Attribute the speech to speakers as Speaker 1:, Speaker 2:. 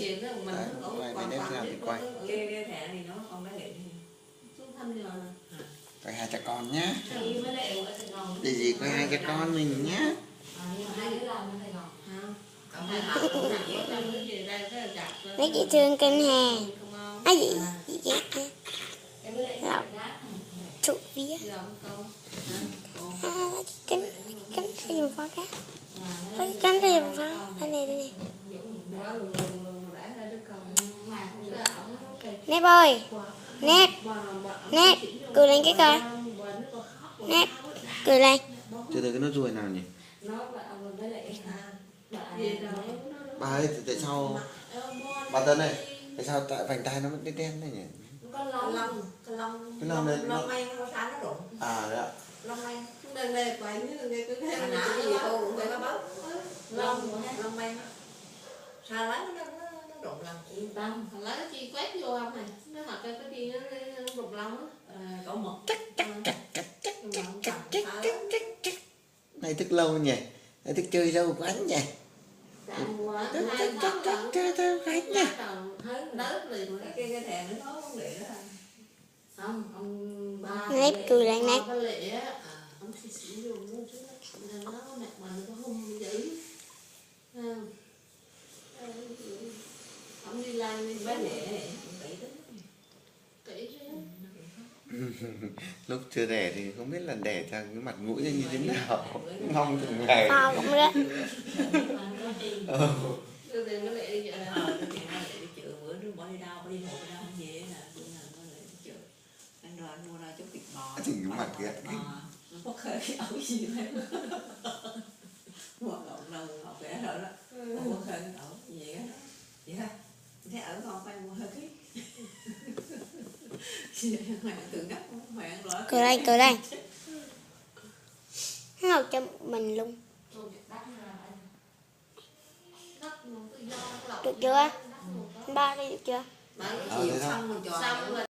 Speaker 1: gì đó mình
Speaker 2: quay
Speaker 1: còn
Speaker 2: đến nào thì quay.
Speaker 1: cái thẻ thì nó không có điện xuống thăm giờ
Speaker 2: Quay hai cha con nhá.
Speaker 1: thì mới lại ở Sài Gòn
Speaker 2: Để gì quay hai cha con mình nhá.
Speaker 1: hai đứa làm ở Sài Gòn
Speaker 3: Mấy chị thương kênh Hà. Gì lọc trụ vía. Cánh gì mà phó cá. Cánh gì mà phó. Đây này. Nét ơi. Nét. Cười lên cái coi. Nét. Cười lên.
Speaker 2: Từ từ cái nốt ruồi nào nhỉ? Bà ơi, tại sao bà Tân này, tại sao tại vành tai nó vẫn đen đen này nhỉ?
Speaker 1: cái lông
Speaker 2: này
Speaker 1: lông may nó sáng nó rụng.
Speaker 2: À đấy ạ.
Speaker 1: Lông may đây đây quay như cứ thêm cái gì cô cũng phải bóc lông may sao lấy nó rụng lông yên tâm lấy cái chi quét vô không này nó thật ra cái chi nó rụng lông á cậu mực
Speaker 2: Này thức lâu nhỉ? Này thức chơi lâu quá nhỉ? Khánh nhỉ?
Speaker 3: Nét cười lên nét.
Speaker 1: Ông đi làm với mẹ
Speaker 2: Lúc chưa đẻ thì không biết là đẻ ra cái mặt mũi như thế nào. Mong từng ngày.
Speaker 3: Cũng đấy.
Speaker 2: Chỉnh cái mặt kìa.
Speaker 1: Có khởi cái ẩu gì hết. Một ẩu đâu học vẽ rồi đó. Có khởi cái ẩu gì hết. Vậy ha. Thế ở con phải mua hơi khí. Hoàng tự ngắt hoàng rồi.
Speaker 3: Cười lên. Nó cho mình luôn. Được chưa? Ba đi được chưa?
Speaker 1: Xong rồi